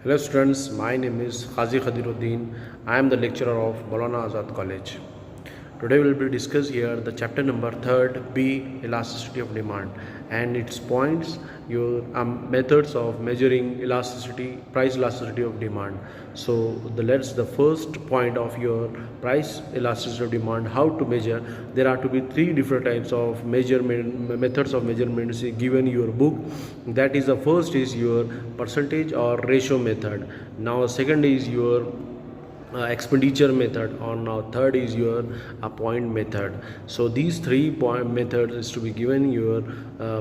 Hello students, my name is Qazi Khadiruddin. I am the lecturer of Maulana Azad College. Today we will be discuss here the chapter number 3rd B, elasticity of demand, and its points, your methods of measuring elasticity, price elasticity of demand. So the first point of your price elasticity of demand, how to measure. There are to be 3 different types of measurement methods of measurements given your book. That is, the first is your percentage or ratio method. Now second is your expenditure method, or now third is your point method. So these 3 point methods is to be given in your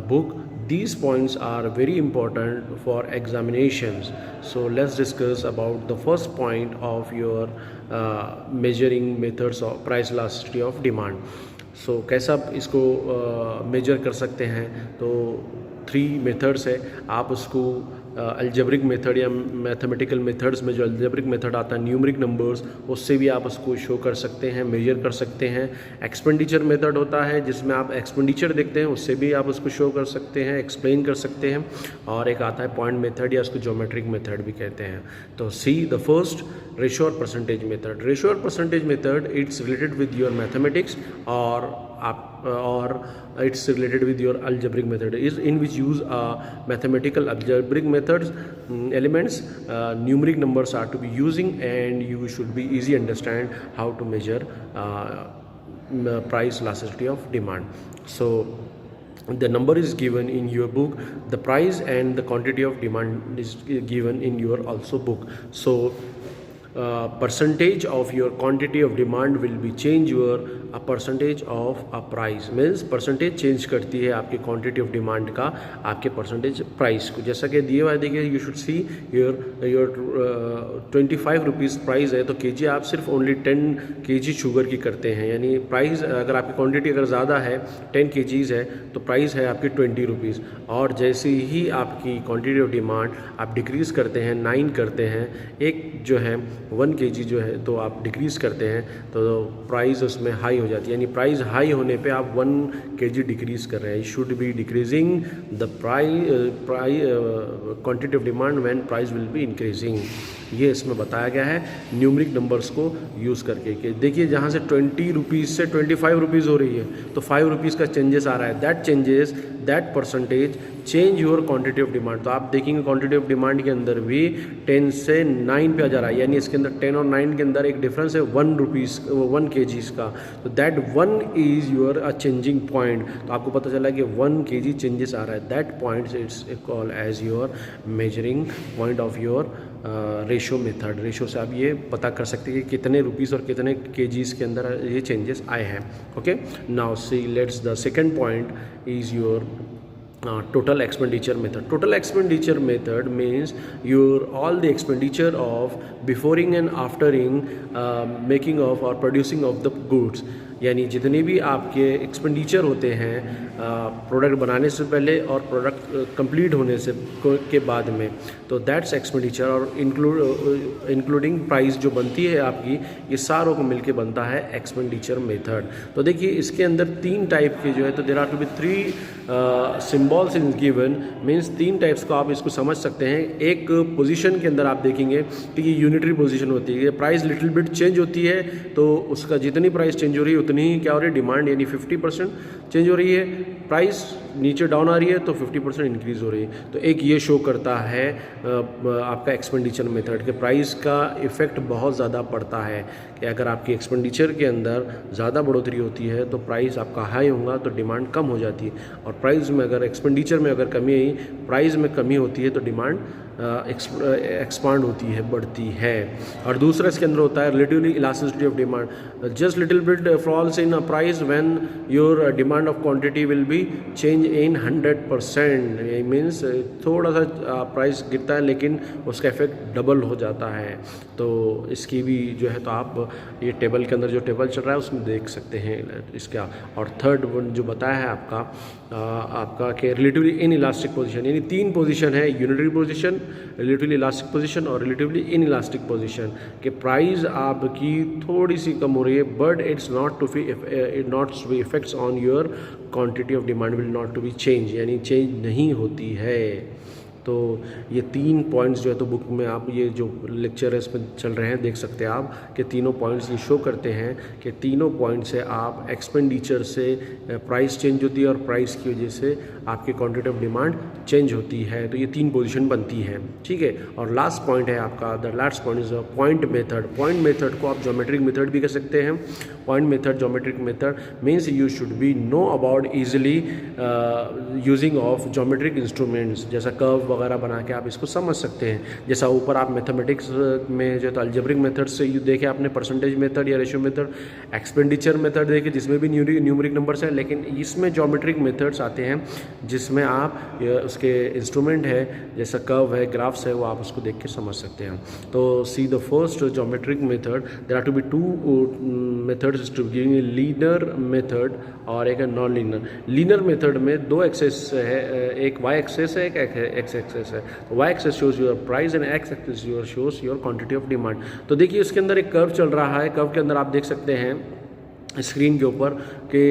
book. These points are very important for examinations. So let's discuss about the first point of your measuring methods of price elasticity of demand. So कैसा आप इसको major कर सकते हैं? तो 3 methods है. आप उसको अल्जेब्रिक मेथड या मैथमेटिकल मेथड्स में जो अल्जेब्रिक मेथड आता है, न्यूमरिक नंबर्स, उससे भी आप उसको शो कर सकते हैं, मेजर कर सकते हैं. एक्सपेंडिचर मेथड होता है जिसमें आप एक्सपेंडिचर देखते हैं, उससे भी आप उसको शो कर सकते हैं, एक्सप्लेन कर सकते हैं. और एक आता है पॉइंट मेथड, या उसको ज्योमेट्रिक मेथड भी कहते हैं. तो सी द फर्स्ट, रेशियो और परसेंटेज मेथड. रेशियो और percentage method it's related with your mathematics, or it's related with your algebraic method, is in which use mathematical algebraic methods elements. Numeric numbers are to be using, and you should be easy understand how to measure price elasticity of demand. So the number is given in your book, the price and the quantity of demand is given in your also book. So percentage of your quantity of demand will be change your a percentage of a price, means percentage change करती है आपकी quantity of demand का आपके percentage price को. जैसा कि दिए हुआ देखिए, you should see your 25 rupees price है, तो केजी आप सिर्फ ओनली 10 केजी शुगर की करते हैं. यानी प्राइस अगर आपकी क्वांटिटी अगर ज़्यादा है, 10 केजीज़ है, तो प्राइस है आपकी 20 रुपीज़. और जैसे ही आपकी क्वांटिटी ऑफ डिमांड आप डिक्रीज़ करते हैं, 9 करते हैं, एक जो है 1 केजी जो है तो आप डिक्रीज़ करते हैं, तो प्राइस उसमें हाई हो जाती है. यानी प्राइस हाई होने पे आप 1 केजी डिक्रीज़ कर रहे हैं. You should be decreasing the quantity of demand when price will be increasing. ये इसमें बताया गया है न्यूमरिक नंबर्स को यूज़ करके. कि देखिए, जहाँ से 20 रुपीज़ से 25 रुपीज़ हो रही है, तो 5 रुपीज़ का चेंजेस आ रहा है. That changes, that percentage change your quantity of demand. तो आप देखेंगे क्वांटिटी ऑफ डिमांड के अंदर भी 10 से 9 पे आ जा रहा है. यानी इसके अंदर 10 और 9 के अंदर एक डिफरेंस है 1 रुपीज़ 1 केजीज़ का. तो that 1 is your a changing point. तो आपको पता चला कि 1 केजी चेंजेस आ रहा है. That point it's call as your measuring point of your ratio method. Ratio से आप ये पता कर सकते हैं कि कितने रुपीज़ और कितने केजीज़ के अंदर ये चेंजेस आए हैं. Okay, now see let's the second point is your total expenditure method. Total expenditure method means your all the expenditure of beforeing and aftering making of or producing of the goods. यानी जितने भी आपके expenditure होते हैं product बनाने से पहले और प्रोडक्ट कंप्लीट होने से के बाद में, तो दैट्स एक्सपेंडिचर. और इंक्लूडिंग प्राइस जो बनती है आपकी, ये सारों को मिलके बनता है एक्सपेंडिचर मेथड. तो देखिए, इसके अंदर 3 टाइप के जो है, तो there are to be 3 symbols in given, means 3 types को आप इसको समझ सकते हैं. एक पोजीशन के अंदर आप देखेंगे कि ये यूनिटरी पोजीशन होती है. प्राइस लिटिल बिट चेंज होती है, तो उसका जितनी प्राइस चेंज हो रही है उतनी ही क्या हो रही है, डिमांड यानी 50% चेंज हो रही है. प्राइस नीचे डाउन आ रही है तो 50% इंक्रीज़ हो रही है. तो एक ये शो करता है आपका एक्सपेंडिचर मेथड के प्राइस का इफ़ेक्ट बहुत ज़्यादा पड़ता है. कि अगर आपकी एक्सपेंडिचर के अंदर ज़्यादा बढ़ोतरी होती है तो प्राइस आपका हाई होगा, तो डिमांड कम हो जाती है. और प्राइस में अगर एक्सपेंडिचर में अगर कमी आई, प्राइस में कमी होती है, तो डिमांड एक्सपांड होती है, बढ़ती है. और दूसरा इसके अंदर होता है relatively elasticity of demand. Just little bit falls in a price when your demand of quantity will be change in 100%. Means थोड़ा सा प्राइस गिरता है, लेकिन उसका इफेक्ट डबल हो जाता है. तो इसकी भी जो है, तो आप ये टेबल के अंदर जो टेबल चल रहा है उसमें देख सकते हैं इसका. और थर्ड वन जो बताया है आपका कि रिलेटिवली इन इलास्टिक पोजीशन, यानी 3 पोजीशन है, unitary position, relatively elastic position और रिलेटिवली इन इलास्टिक पोजीशन. कि प्राइस आपकी थोड़ी सी कम हो रही है, but it's not to be effects on your quantity of demand will not to be change, यानी चेंज नहीं होती है. तो ये 3 पॉइंट्स जो है तो बुक में आप ये जो लेक्चर है इसमें चल रहे हैं देख सकते हैं आप कि तीनों पॉइंट्स ये शो करते हैं कि तीनों पॉइंट से आप एक्सपेंडिचर से प्राइस चेंज होती है और प्राइस की वजह से आपकी क्वांटिटी ऑफ डिमांड चेंज होती है। तो ये 3 पोजीशन बनती है, ठीक है। और लास्ट पॉइंट है आपका, the last point is point method. Point method को आप ज्योमेट्रिक मेथड भी कह सकते हैं। Point method, geometric method means you should be know about easily using of geometric instruments, जैसा कर्व वगैरह बना के आप इसको समझ सकते हैं। जैसा ऊपर आप मैथमेटिक्स में जो तो अलजेब्रिक मेथड से देखे आपने परसेंटेज मेथड या रेशियो मेथड, एक्सपेंडिचर मेथड देखे जिसमें भी न्यूमरिक नंबर्स है, लेकिन इसमें ज्योमेट्रिक मेथड्स आते हैं जिसमें आप उसके इंस्ट्रूमेंट है जैसा कर्व है, ग्राफ्स है, वो आप उसको देख के समझ सकते हैं। तो see the first geometric method, there are to be 2 methods to giving a linear method और एक नॉन लीनियर। लीनियर मेथड में 2 एक्सेस है, एक वाई एक्सेस है, एक एक्स एक्सेस है। Y axis shows your price and X axis your shows your quantity of demand. तो देखिए उसके अंदर एक कर्व चल रहा है, कर्व के अंदर आप देख सकते हैं स्क्रीन के ऊपर कि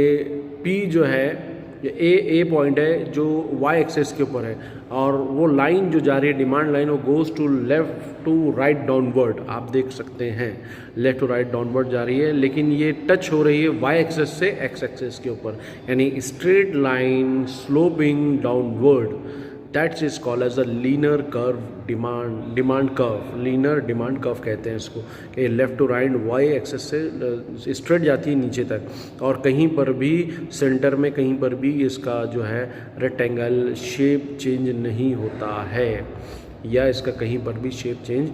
पी जो है ए पॉइंट है जो वाई एक्सेस के ऊपर है, और वो लाइन जो जा रही है डिमांड लाइन वो goes to left to right downward. आप देख सकते हैं लेफ्ट टू राइट डाउनवर्ड जा रही है, लेकिन ये टच हो रही है वाई एक्सेस से एक्स एक्सेस के ऊपर, यानी straight line sloping downward. That's is called as a linear curve demand curve. Linear demand curve कहते हैं इसको कि left to right Y axis से स्ट्रेट जाती है नीचे तक, और कहीं पर भी सेंटर में कहीं पर भी इसका जो है रेक्टेंगल शेप चेंज नहीं होता है, या इसका कहीं पर भी शेप चेंज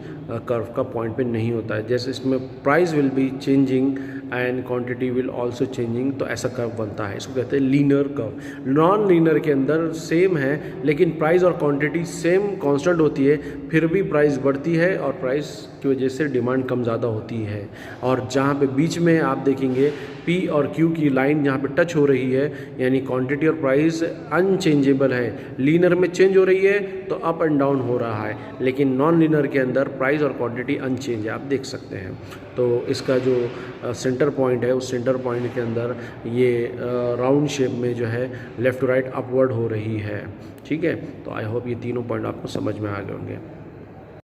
कर्व का पॉइंट पे नहीं होता है। जैसे इसमें price will be changing and quantity will also changing, तो ऐसा कर्व बनता है, इसको कहते हैं लीनियर कर्व। नॉन लीनियर के अंदर सेम है लेकिन प्राइस और क्वांटिटी सेम कांस्टेंट होती है, फिर भी प्राइस बढ़ती है और प्राइस की वजह से डिमांड कम ज़्यादा होती है। और जहाँ पे बीच में आप देखेंगे पी और क्यू की लाइन जहाँ पे टच हो रही है, यानी क्वांटिटी और प्राइस अनचेंजेबल है। लीनियर में चेंज हो रही है तो अप एंड डाउन हो रहा है, लेकिन नॉन लीनियर के अंदर प्राइस और क्वांटिटी अनचेंज है, आप देख सकते हैं। तो इसका जो सेंटर पॉइंट है उस सेंटर पॉइंट के अंदर ये राउंड शेप में जो है लेफ़्ट टू राइट अपवर्ड हो रही है, ठीक है। तो आई होप ये तीनों पॉइंट आपको समझ में आ गए होंगे।